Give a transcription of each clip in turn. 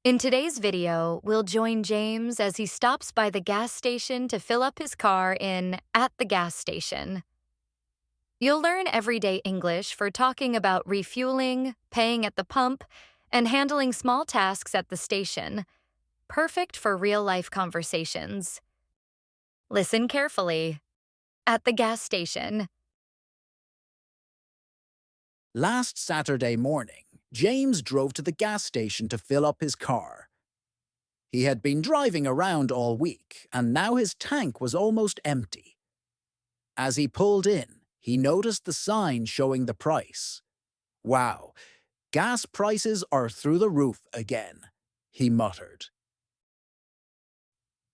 In today's video, we'll join James as he stops by the gas station to fill up his car in At the Gas Station. You'll learn everyday English for talking about refueling, paying at the pump, and handling small tasks at the station. Perfect for real-life conversations. Listen carefully. At the gas station. Last Saturday morning, James drove to the gas station to fill up his car. He had been driving around all week, and now his tank was almost empty. As he pulled in, he noticed the sign showing the price. "Wow, gas prices are through the roof again," he muttered.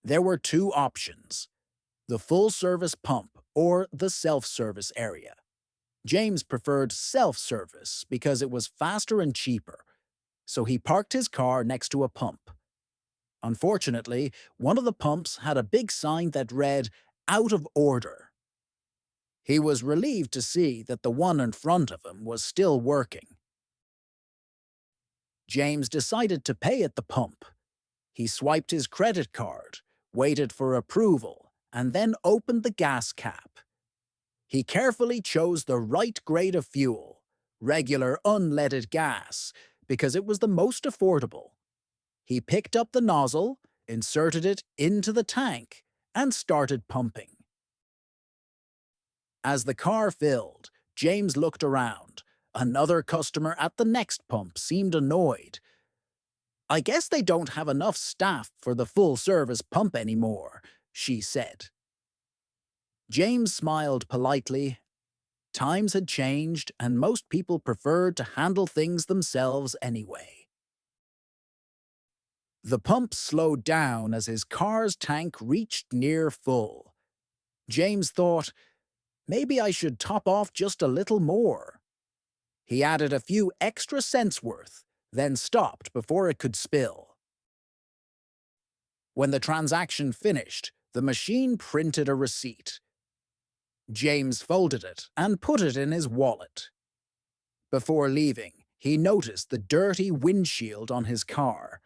There were two options: the full-service pump or the self-service area. James preferred self-service because it was faster and cheaper, so he parked his car next to a pump. Unfortunately, one of the pumps had a big sign that read, "Out of order." He was relieved to see that the one in front of him was still working. James decided to pay at the pump. He swiped his credit card, waited for approval, and then opened the gas cap. He carefully chose the right grade of fuel, regular unleaded gas, because it was the most affordable. He picked up the nozzle, inserted it into the tank, and started pumping. As the car filled, James looked around. Another customer at the next pump seemed annoyed. "I guess they don't have enough staff for the full-service pump anymore," she said. James smiled politely. Times had changed, and most people preferred to handle things themselves anyway. The pump slowed down as his car's tank reached near full. James thought, "Maybe I should top off just a little more." He added a few extra cents worth, then stopped before it could spill. When the transaction finished, the machine printed a receipt. James folded it and put it in his wallet. Before leaving, he noticed the dirty windshield on his car.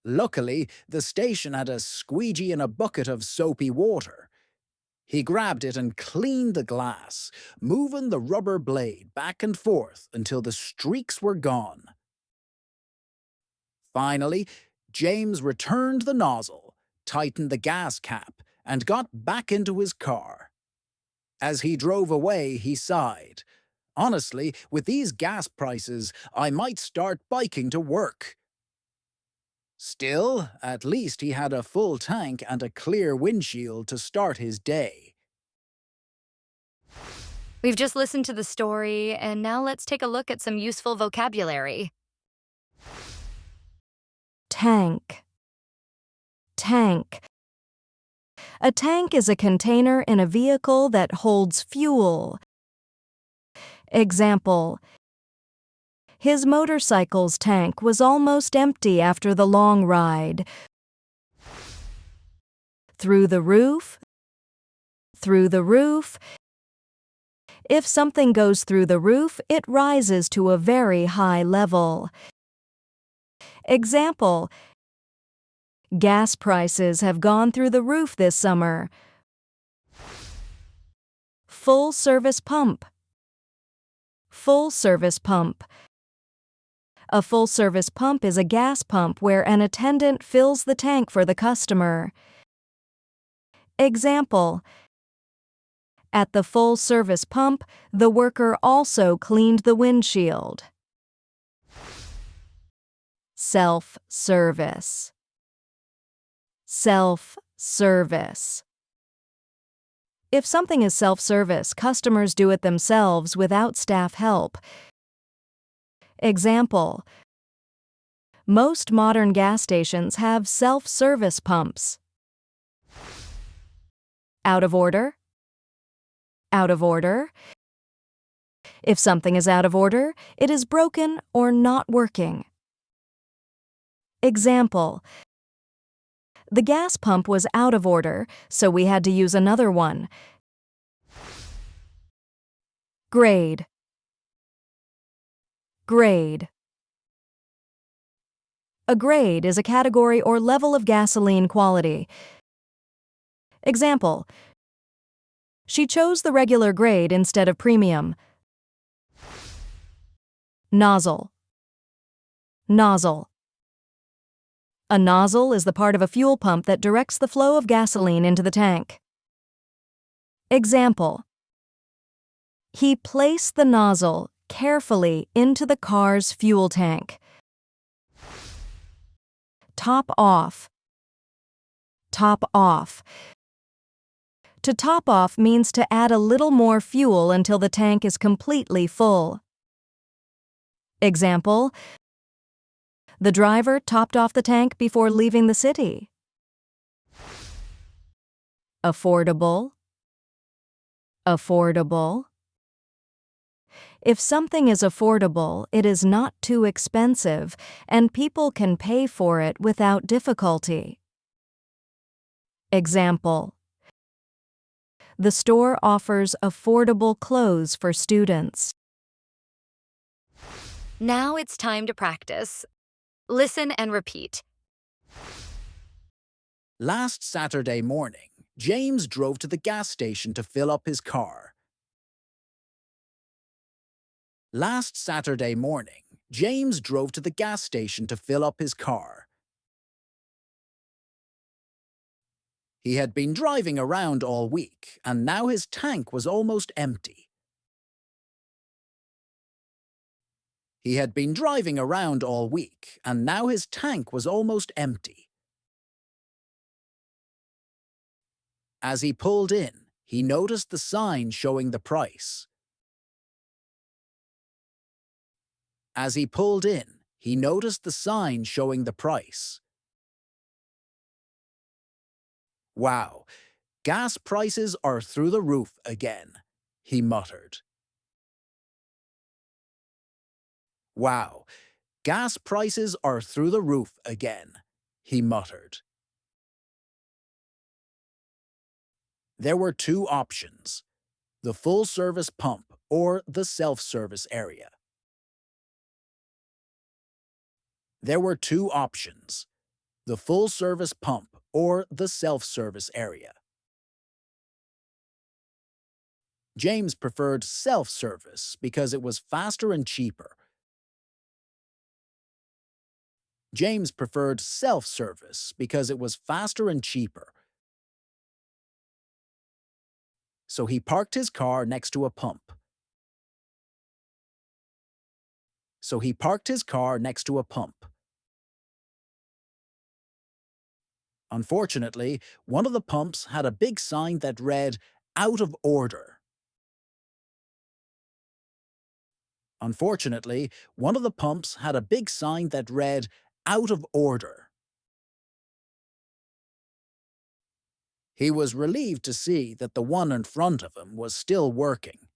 Luckily, the station had a squeegee and a bucket of soapy water. He grabbed it and cleaned the glass, moving the rubber blade back and forth until the streaks were gone. Finally, James returned the nozzle, tightened the gas cap, and got back into his car. As he drove away, he sighed. "Honestly, with these gas prices, I might start biking to work." Still, at least he had a full tank and a clear windshield to start his day. We've just listened to the story, and now let's take a look at some useful vocabulary. Tank. Tank. A tank is a container in a vehicle that holds fuel. Example: his motorcycle's tank was almost empty after the long ride. Through the roof. Through the roof. If something goes through the roof, it rises to a very high level. Example: gas prices have gone through the roof this summer. Full-service pump. Full-service pump. A full-service pump is a gas pump where an attendant fills the tank for the customer. Example: at the full-service pump, the worker also cleaned the windshield. Self-service. Self-service. If something is self-service, customers do it themselves without staff help. Example: most modern gas stations have self-service pumps. Out of order. Out of order. If something is out of order, it is broken or not working. Example: the gas pump was out of order, so we had to use another one. Grade. Grade. A grade is a category or level of gasoline quality. Example: she chose the regular grade instead of premium. Nozzle. Nozzle. A nozzle is the part of a fuel pump that directs the flow of gasoline into the tank. Example: he placed the nozzle carefully into the car's fuel tank. Top off. Top off. To top off means to add a little more fuel until the tank is completely full. Example: the driver topped off the tank before leaving the city. Affordable. Affordable. If something is affordable, it is not too expensive, and people can pay for it without difficulty. Example: the store offers affordable clothes for students. Now it's time to practice. Listen and repeat. Last Saturday morning, James drove to the gas station to fill up his car. Last Saturday morning, James drove to the gas station to fill up his car. He had been driving around all week, and now his tank was almost empty. He had been driving around all week, and now his tank was almost empty. As he pulled in, he noticed the sign showing the price. As he pulled in, he noticed the sign showing the price. Wow, gas prices are through the roof again, he muttered. Wow, gas prices are through the roof again, he muttered. There were two options: the full-service pump or the self-service area. There were two options: the full-service pump or the self-service area. James preferred self-service because it was faster and cheaper. James preferred self-service because it was faster and cheaper. So he parked his car next to a pump. So he parked his car next to a pump. Unfortunately, one of the pumps had a big sign that read, "Out of order." Unfortunately, one of the pumps had a big sign that read, "Out of order." He was relieved to see that the one in front of him was still working.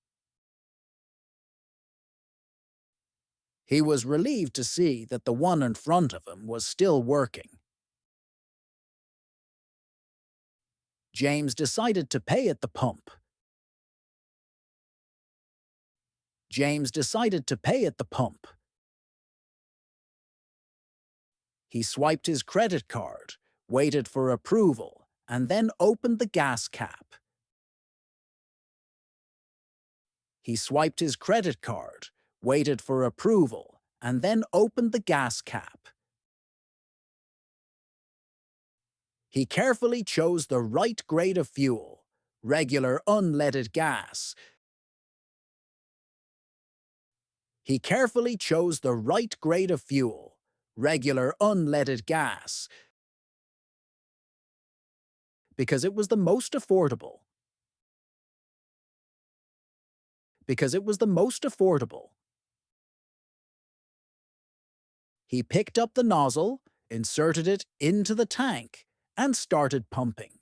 He was relieved to see that the one in front of him was still working. James decided to pay at the pump. James decided to pay at the pump. He swiped his credit card, waited for approval, and then opened the gas cap. He swiped his credit card, waited for approval, and then opened the gas cap. He carefully chose the right grade of fuel, regular unleaded gas. He carefully chose the right grade of fuel, regular unleaded gas, because it was the most affordable. Because it was the most affordable. He picked up the nozzle, inserted it into the tank, and started pumping.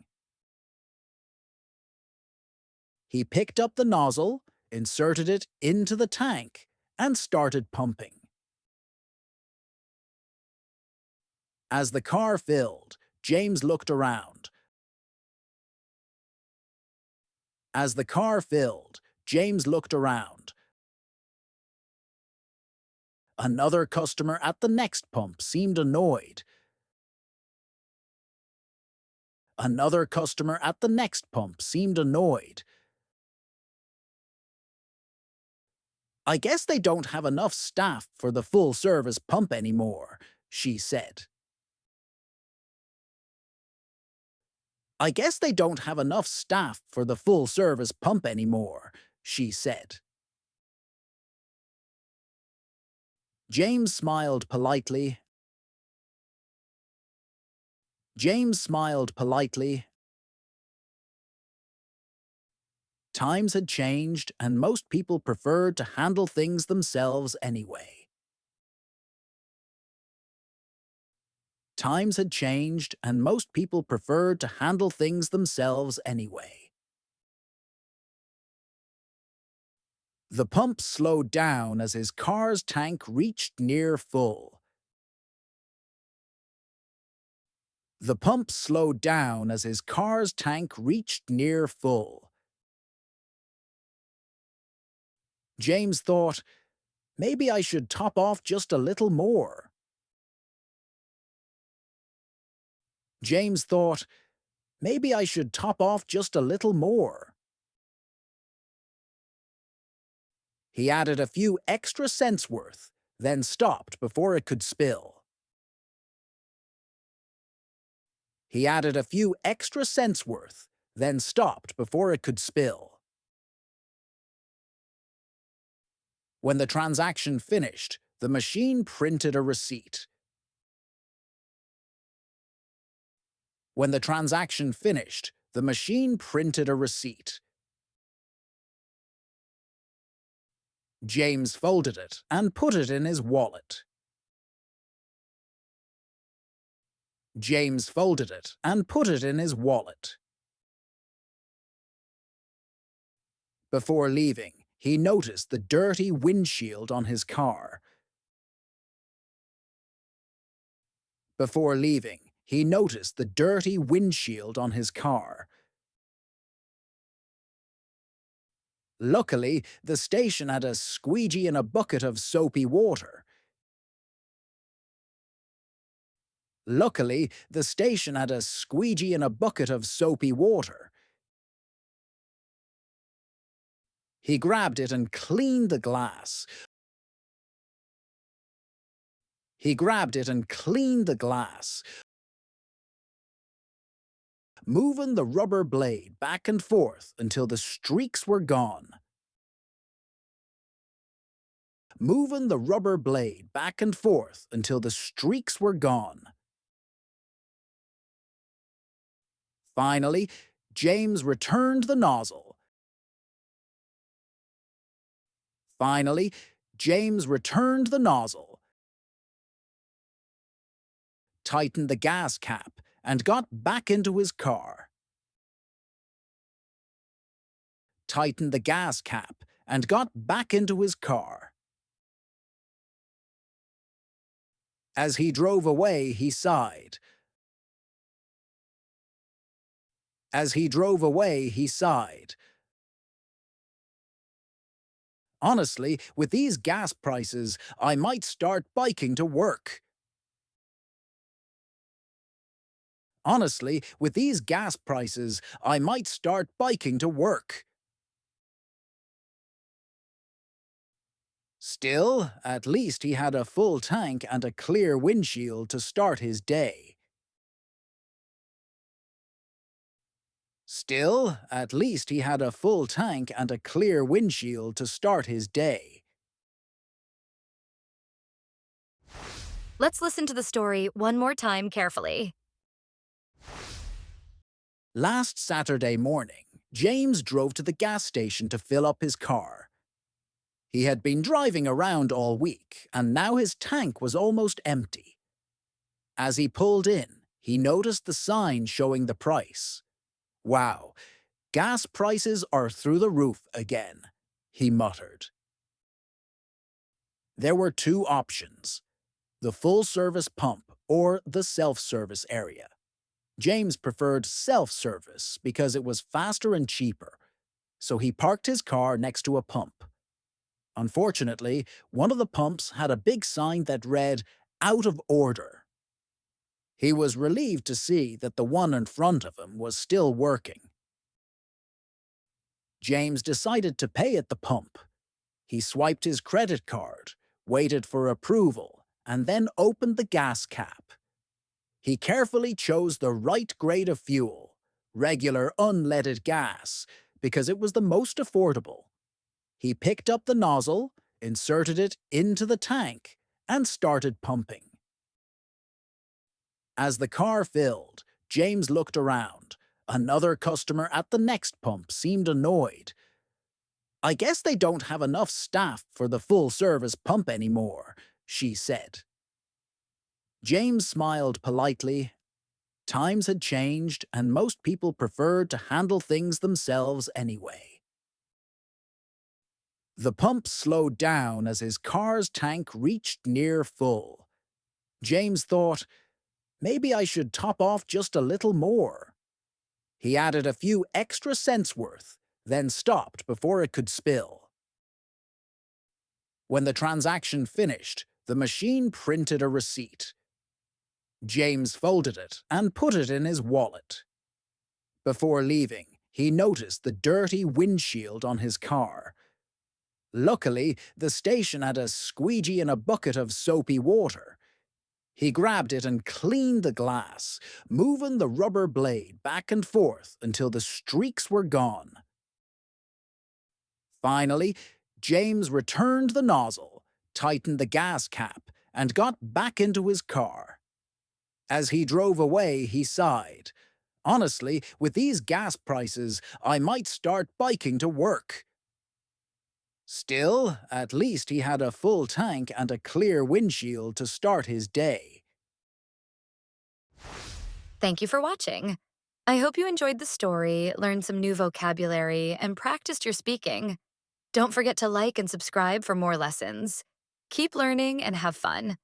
He picked up the nozzle, inserted it into the tank, and started pumping. As the car filled, James looked around. As the car filled, James looked around. Another customer at the next pump seemed annoyed. Another customer at the next pump seemed annoyed. I guess they don't have enough staff for the full-service pump anymore, she said. I guess they don't have enough staff for the full-service pump anymore, she said. James smiled politely. James smiled politely. Times had changed, and most people preferred to handle things themselves anyway. Times had changed, and most people preferred to handle things themselves anyway. The pump slowed down as his car's tank reached near full. The pump slowed down as his car's tank reached near full. James thought, maybe I should top off just a little more. James thought, maybe I should top off just a little more. He added a few extra cents worth, then stopped before it could spill. He added a few extra cents worth, then stopped before it could spill. When the transaction finished, the machine printed a receipt. When the transaction finished, the machine printed a receipt. James folded it and put it in his wallet. James folded it and put it in his wallet. Before leaving, he noticed the dirty windshield on his car. Before leaving, he noticed the dirty windshield on his car. Luckily, the station had a squeegee in a bucket of soapy water. Luckily, the station had a squeegee in a bucket of soapy water. He grabbed it and cleaned the glass. He grabbed it and cleaned the glass, moving the rubber blade back and forth until the streaks were gone. Moving the rubber blade back and forth until the streaks were gone. Finally, James returned the nozzle. Finally, James returned the nozzle, tightened the gas cap, and got back into his car. Tightened the gas cap and got back into his car. As he drove away, he sighed. As he drove away, he sighed. Honestly, with these gas prices, I might start biking to work. Honestly, with these gas prices, I might start biking to work. Still, at least he had a full tank and a clear windshield to start his day. Still, at least he had a full tank and a clear windshield to start his day. Let's listen to the story one more time carefully. Last Saturday morning, James drove to the gas station to fill up his car. He had been driving around all week, and now his tank was almost empty. As he pulled in, he noticed the sign showing the price. Wow, gas prices are through the roof again, he muttered. There were two options: the full-service pump or the self-service area. James preferred self-service because it was faster and cheaper, so he parked his car next to a pump. Unfortunately, one of the pumps had a big sign that read, "Out of order." He was relieved to see that the one in front of him was still working. James decided to pay at the pump. He swiped his credit card, waited for approval, and then opened the gas cap. He carefully chose the right grade of fuel, regular unleaded gas, because it was the most affordable. He picked up the nozzle, inserted it into the tank, and started pumping. As the car filled, James looked around. Another customer at the next pump seemed annoyed. "I guess they don't have enough staff for the full-service pump anymore," she said. James smiled politely. Times had changed, and most people preferred to handle things themselves anyway. The pump slowed down as his car's tank reached near full. James thought, maybe I should top off just a little more. He added a few extra cents worth, then stopped before it could spill. When the transaction finished, the machine printed a receipt. James folded it and put it in his wallet. Before leaving, he noticed the dirty windshield on his car. Luckily, the station had a squeegee and a bucket of soapy water. He grabbed it and cleaned the glass, moving the rubber blade back and forth until the streaks were gone. Finally, James returned the nozzle, tightened the gas cap, and got back into his car. As he drove away, he sighed. "Honestly, with these gas prices, I might start biking to work." Still, at least he had a full tank and a clear windshield to start his day. Thank you for watching. I hope you enjoyed the story, learned some new vocabulary, and practiced your speaking. Don't forget to like and subscribe for more lessons. Keep learning and have fun.